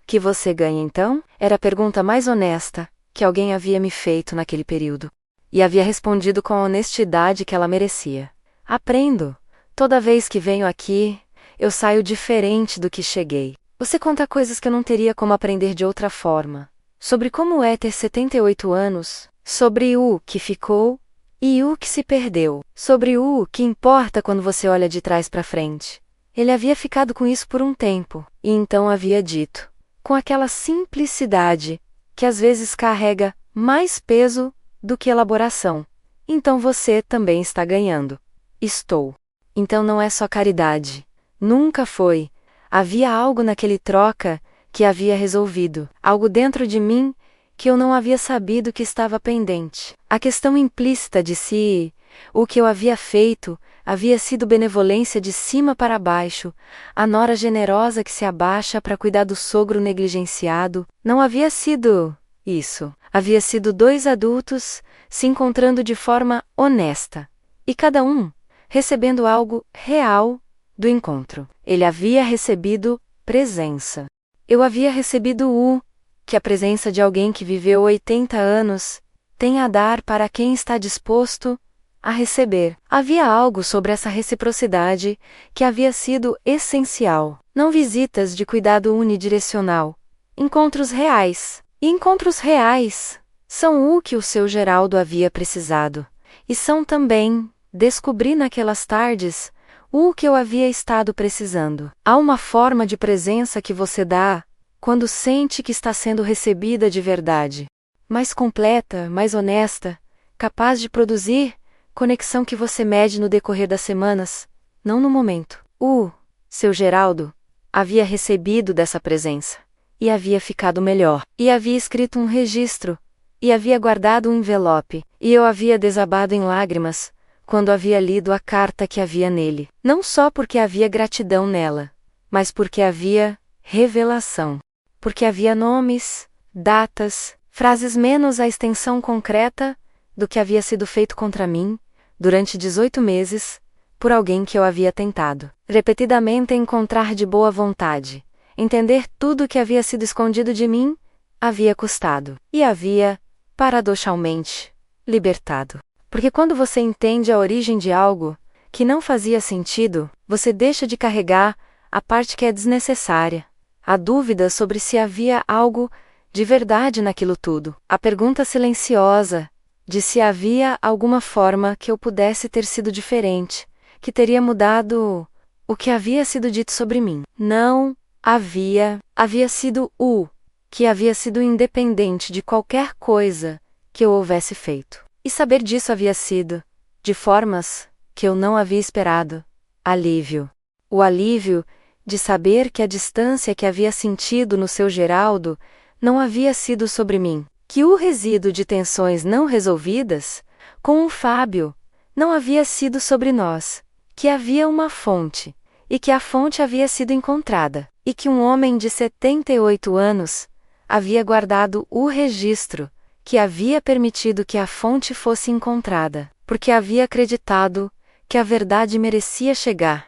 que você ganha então? Era a pergunta mais honesta que alguém havia me feito naquele período. E havia respondido com a honestidade que ela merecia. Aprendo. Toda vez que venho aqui, eu saio diferente do que cheguei. Você conta coisas que eu não teria como aprender de outra forma. Sobre como é ter 78 anos, sobre o que ficou e o que se perdeu, sobre o que importa quando você olha de trás para frente. Ele havia ficado com isso por um tempo, e então havia dito, com aquela simplicidade, que às vezes carrega mais peso do que elaboração. Então você também está ganhando. Estou. Então não é só caridade. Nunca foi. Havia algo naquele troca que havia resolvido, algo dentro de mim que eu não havia sabido que estava pendente. A questão implícita de se o que eu havia feito havia sido benevolência de cima para baixo, a nora generosa que se abaixa para cuidar do sogro negligenciado, não havia sido isso. Havia sido dois adultos se encontrando de forma honesta, e cada um recebendo algo real do encontro. Ele havia recebido presença. Eu havia recebido que a presença de alguém que viveu 80 anos tem a dar para quem está disposto a receber. Havia algo sobre essa reciprocidade que havia sido essencial. Não visitas de cuidado unidirecional. Encontros reais. E encontros reais são o que o seu Geraldo havia precisado. E são também, descobri naquelas tardes, o que eu havia estado precisando. Há uma forma de presença que você dá quando sente que está sendo recebida de verdade. Mais completa, mais honesta, capaz de produzir conexão que você mede no decorrer das semanas, não no momento. Seu Geraldo havia recebido dessa presença, e havia ficado melhor, e havia escrito um registro, e havia guardado um envelope, e eu havia desabado em lágrimas quando havia lido a carta que havia nele. Não só porque havia gratidão nela, mas porque havia revelação. Porque havia nomes, datas, frases menos a extensão concreta do que havia sido feito contra mim, durante 18 meses, por alguém que eu havia tentado repetidamente encontrar de boa vontade. Entender tudo o que havia sido escondido de mim, havia custado. E havia, paradoxalmente, libertado. Porque quando você entende a origem de algo que não fazia sentido, você deixa de carregar a parte que é desnecessária. A dúvida sobre se havia algo de verdade naquilo tudo. A pergunta silenciosa de se havia alguma forma que eu pudesse ter sido diferente, que teria mudado o que havia sido dito sobre mim. Não havia. Havia sido que havia sido independente de qualquer coisa que eu houvesse feito. E saber disso havia sido, de formas que eu não havia esperado, alívio. O alívio de saber que a distância que havia sentido no seu Geraldo não havia sido sobre mim, que o resíduo de tensões não resolvidas, com o Fábio, não havia sido sobre nós, que havia uma fonte, e que a fonte havia sido encontrada, e que um homem de 78 anos havia guardado o registro, que havia permitido que a fonte fosse encontrada, porque havia acreditado que a verdade merecia chegar,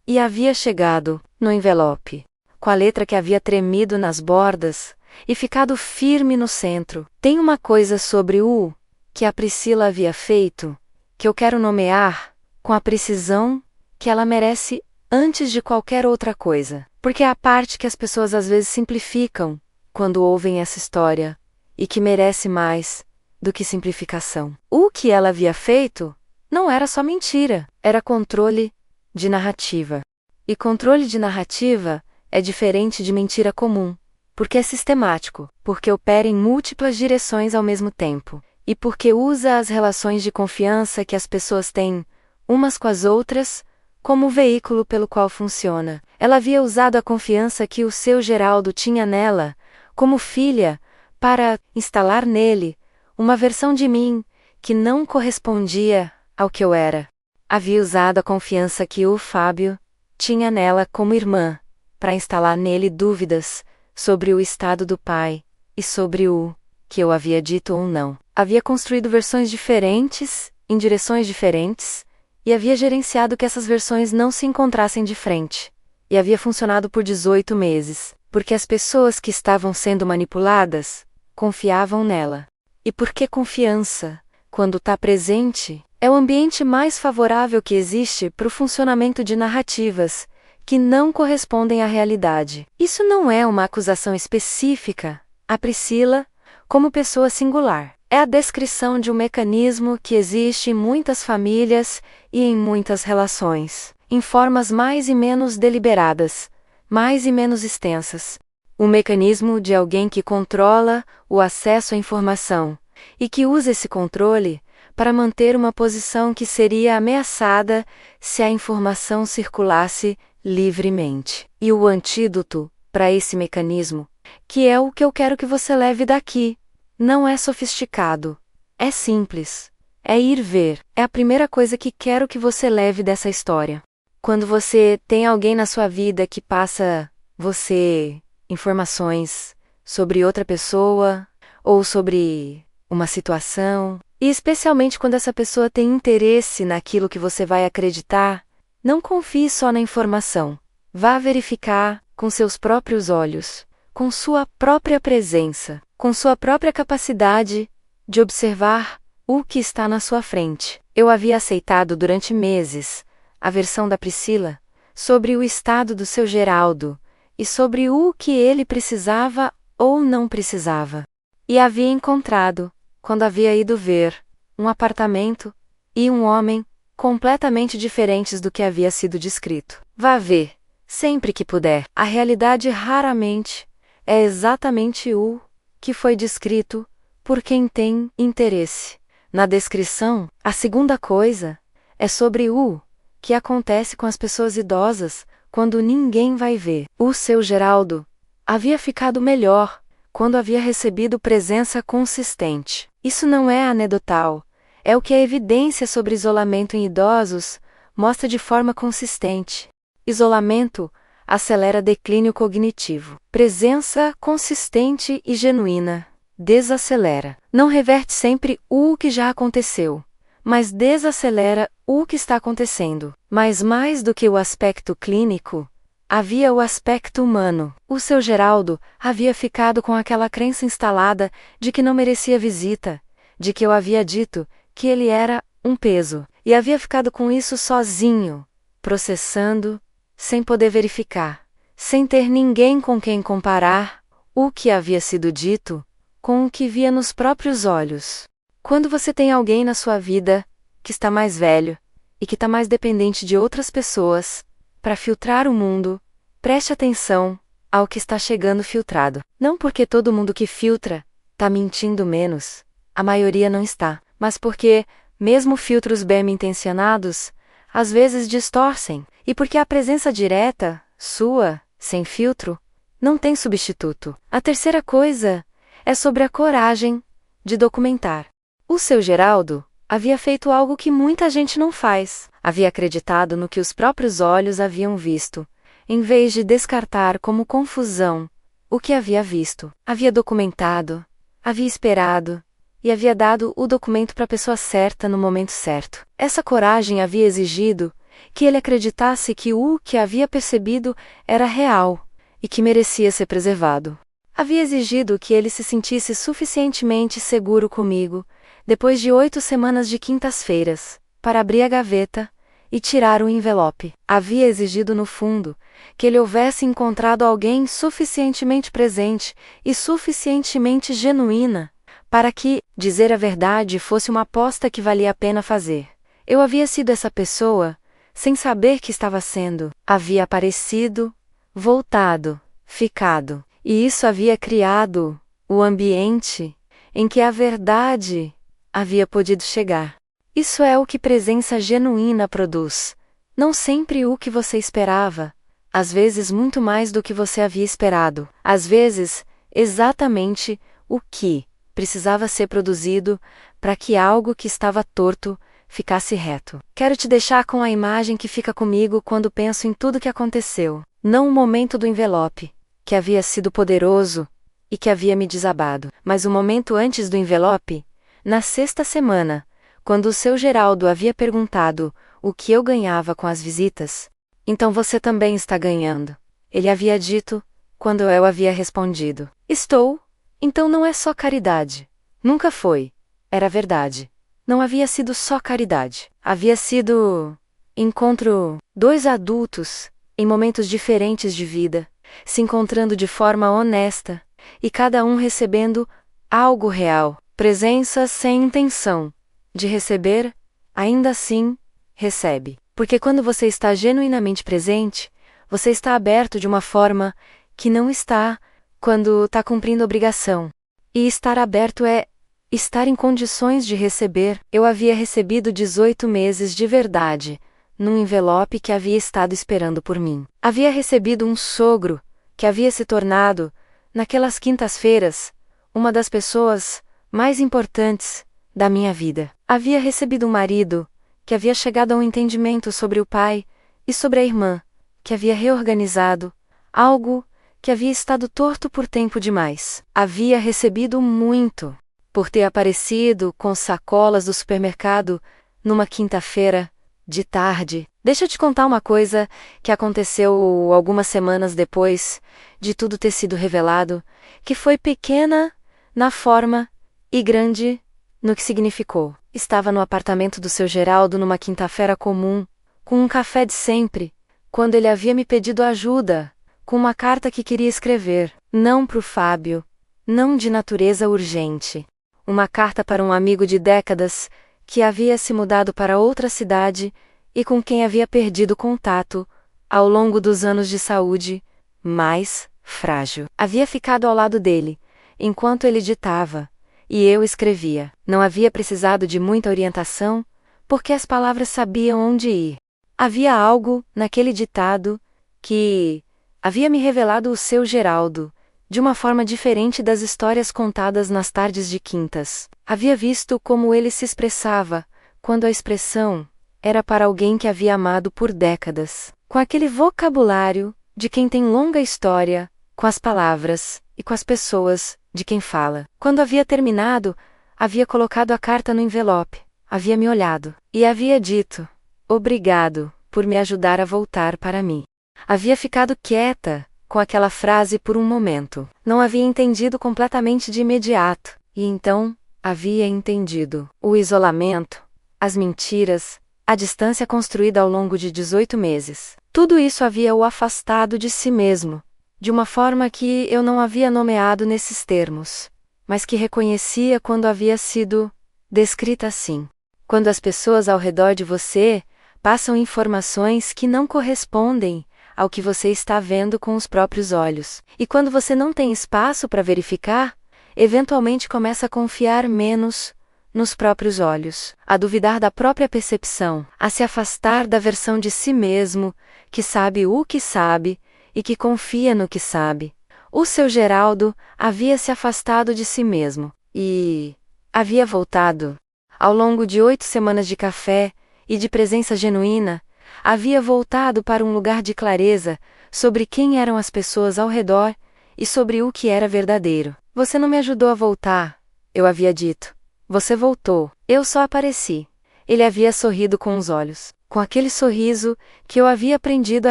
e havia chegado, no envelope, com a letra que havia tremido nas bordas, e ficado firme no centro. Tem uma coisa sobre o que a Priscila havia feito, que eu quero nomear, com a precisão que ela merece antes de qualquer outra coisa, porque é a parte que as pessoas às vezes simplificam, quando ouvem essa história, e que merece mais do que simplificação. O que ela havia feito não era só mentira, era controle de narrativa. E controle de narrativa é diferente de mentira comum, porque é sistemático, porque opera em múltiplas direções ao mesmo tempo, e porque usa as relações de confiança que as pessoas têm umas com as outras, como o veículo pelo qual funciona. Ela havia usado a confiança que o seu Geraldo tinha nela, como filha, para instalar nele uma versão de mim que não correspondia ao que eu era. Havia usado a confiança que o Fábio tinha nela como irmã, para instalar nele dúvidas sobre o estado do pai e sobre o que eu havia dito ou não. Havia construído versões diferentes, em direções diferentes, e havia gerenciado que essas versões não se encontrassem de frente. E havia funcionado por 18 meses, porque as pessoas que estavam sendo manipuladas confiavam nela. E porque confiança, quando está presente, é o ambiente mais favorável que existe para o funcionamento de narrativas que não correspondem à realidade. Isso não é uma acusação específica a Priscila como pessoa singular. É a descrição de um mecanismo que existe em muitas famílias e em muitas relações, em formas mais e menos deliberadas, mais e menos extensas. O mecanismo de alguém que controla o acesso à informação e que usa esse controle para manter uma posição que seria ameaçada se a informação circulasse livremente. E o antídoto para esse mecanismo, que é o que eu quero que você leve daqui, não é sofisticado, é simples, é ir ver, é a primeira coisa que quero que você leve dessa história. Quando você tem alguém na sua vida que passa você informações sobre outra pessoa ou sobre uma situação, e especialmente quando essa pessoa tem interesse naquilo que você vai acreditar, não confie só na informação. Vá verificar com seus próprios olhos, com sua própria presença, com sua própria capacidade de observar o que está na sua frente. Eu havia aceitado durante meses a versão da Priscila sobre o estado do seu Geraldo e sobre o que ele precisava ou não precisava. E havia encontrado, quando havia ido ver, um apartamento e um homem completamente diferentes do que havia sido descrito. Vá ver, sempre que puder. A realidade raramente é exatamente o que foi descrito por quem tem interesse. Na descrição, a segunda coisa é sobre o que acontece com as pessoas idosas quando ninguém vai ver. O seu Geraldo havia ficado melhor quando havia recebido presença consistente. Isso não é anedotal, é o que a evidência sobre isolamento em idosos mostra de forma consistente. Isolamento acelera declínio cognitivo. Presença consistente e genuína desacelera. Não reverte sempre o que já aconteceu, mas desacelera o que está acontecendo. Mas mais do que o aspecto clínico, havia o aspecto humano. O seu Geraldo havia ficado com aquela crença instalada de que não merecia visita, de que eu havia dito que ele era um peso, e havia ficado com isso sozinho, processando, sem poder verificar, sem ter ninguém com quem comparar o que havia sido dito com o que via nos próprios olhos. Quando você tem alguém na sua vida que está mais velho e que está mais dependente de outras pessoas para filtrar o mundo, preste atenção ao que está chegando filtrado. Não porque todo mundo que filtra está mentindo menos, a maioria não está, mas porque, mesmo filtros bem-intencionados, às vezes distorcem, e porque a presença direta, sua, sem filtro, não tem substituto. A terceira coisa é sobre a coragem de documentar. O seu Geraldo havia feito algo que muita gente não faz. Havia acreditado no que os próprios olhos haviam visto, em vez de descartar como confusão o que havia visto. Havia documentado, havia esperado, e havia dado o documento para a pessoa certa no momento certo. Essa coragem havia exigido que ele acreditasse que o que havia percebido era real e que merecia ser preservado. Havia exigido que ele se sentisse suficientemente seguro comigo, depois de 8 semanas de quintas-feiras, para abrir a gaveta e tirar o envelope. Havia exigido no fundo que ele houvesse encontrado alguém suficientemente presente e suficientemente genuína para que, dizer a verdade, fosse uma aposta que valia a pena fazer. Eu havia sido essa pessoa, sem saber que estava sendo. Havia aparecido, voltado, ficado. E isso havia criado o ambiente em que a verdade havia podido chegar. Isso é o que presença genuína produz. Não sempre o que você esperava. Às vezes muito mais do que você havia esperado. Às vezes, exatamente o que precisava ser produzido para que algo que estava torto ficasse reto. Quero te deixar com a imagem que fica comigo quando penso em tudo que aconteceu. Não o momento do envelope, que havia sido poderoso e que havia me desabado, mas o momento antes do envelope, na sexta semana, quando o seu Geraldo havia perguntado o que eu ganhava com as visitas. Então você também está ganhando. Ele havia dito, quando eu havia respondido. Estou. Então não é só caridade. Nunca foi. Era verdade. Não havia sido só caridade. Havia sido encontro dois adultos, em momentos diferentes de vida, se encontrando de forma honesta, e cada um recebendo algo real. Presença sem intenção de receber, ainda assim, recebe. Porque quando você está genuinamente presente, você está aberto de uma forma que não está quando está cumprindo obrigação. E estar aberto é estar em condições de receber. Eu havia recebido 18 meses de verdade, num envelope que havia estado esperando por mim. Havia recebido um sogro, que havia se tornado, naquelas quintas-feiras, uma das pessoas mais importantes da minha vida. Havia recebido um marido, que havia chegado a um entendimento sobre o pai e sobre a irmã, que havia reorganizado algo que havia estado torto por tempo demais. Havia recebido muito, por ter aparecido com sacolas do supermercado numa quinta-feira, de tarde. Deixa eu te contar uma coisa que aconteceu algumas semanas depois de tudo ter sido revelado, que foi pequena na forma e grande no que significou. Estava no apartamento do seu Geraldo numa quinta-feira comum, com um café de sempre, quando ele havia me pedido ajuda, com uma carta que queria escrever, não para o Fábio, não de natureza urgente. Uma carta para um amigo de décadas, que havia se mudado para outra cidade, e com quem havia perdido contato, ao longo dos anos de saúde, mais frágil. Havia ficado ao lado dele, enquanto ele ditava, e eu escrevia. Não havia precisado de muita orientação, porque as palavras sabiam onde ir. Havia algo, naquele ditado, que havia me revelado o seu Geraldo, de uma forma diferente das histórias contadas nas tardes de quintas. Havia visto como ele se expressava, quando a expressão era para alguém que havia amado por décadas. Com aquele vocabulário de quem tem longa história, com as palavras e com as pessoas de quem fala. Quando havia terminado, havia colocado a carta no envelope, havia me olhado e havia dito: obrigado por me ajudar a voltar para mim. Havia ficado quieta com aquela frase por um momento. Não havia entendido completamente de imediato, e então havia entendido. O isolamento, as mentiras, a distância construída ao longo de 18 meses. Tudo isso havia o afastado de si mesmo, de uma forma que eu não havia nomeado nesses termos, mas que reconhecia quando havia sido descrita assim. Quando as pessoas ao redor de você passam informações que não correspondem ao que você está vendo com os próprios olhos. E quando você não tem espaço para verificar, eventualmente começa a confiar menos nos próprios olhos, a duvidar da própria percepção, a se afastar da versão de si mesmo, que sabe o que sabe e que confia no que sabe. O seu Geraldo havia se afastado de si mesmo e havia voltado. Ao longo de 8 semanas de café e de presença genuína, havia voltado para um lugar de clareza sobre quem eram as pessoas ao redor e sobre o que era verdadeiro. Você não me ajudou a voltar, eu havia dito. Você voltou. Eu só apareci. Ele havia sorrido com os olhos, com aquele sorriso que eu havia aprendido a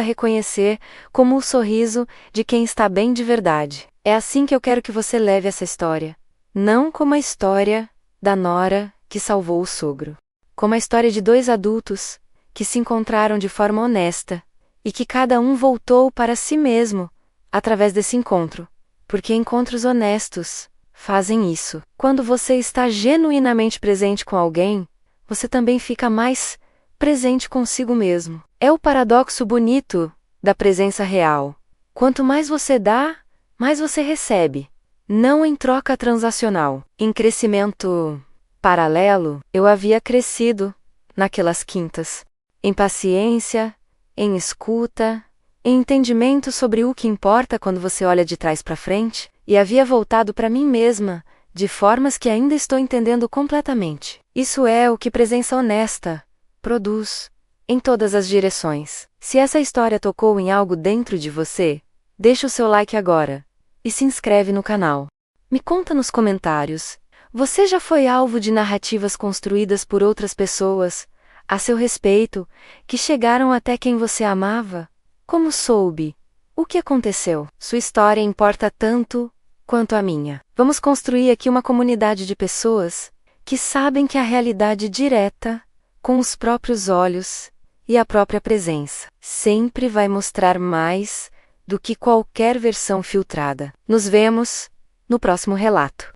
reconhecer como o sorriso de quem está bem de verdade. É assim que eu quero que você leve essa história. Não como a história da nora que salvou o sogro. Como a história de 2 adultos que se encontraram de forma honesta e que cada um voltou para si mesmo através desse encontro. Porque encontros honestos fazem isso. Quando você está genuinamente presente com alguém, você também fica mais presente consigo mesmo. É o paradoxo bonito da presença real. Quanto mais você dá, mais você recebe. Não em troca transacional. Em crescimento Paralelo, eu havia crescido, naquelas quintas, em paciência, em escuta, em entendimento sobre o que importa quando você olha de trás para frente, e havia voltado para mim mesma, de formas que ainda estou entendendo completamente. Isso é o que presença honesta produz, em todas as direções. Se essa história tocou em algo dentro de você, deixa o seu like agora e se inscreve no canal. Me conta nos comentários, você já foi alvo de narrativas construídas por outras pessoas, a seu respeito, que chegaram até quem você amava? Como soube? O que aconteceu? Sua história importa tanto quanto a minha. Vamos construir aqui uma comunidade de pessoas que sabem que a realidade direta, com os próprios olhos e a própria presença, sempre vai mostrar mais do que qualquer versão filtrada. Nos vemos no próximo relato.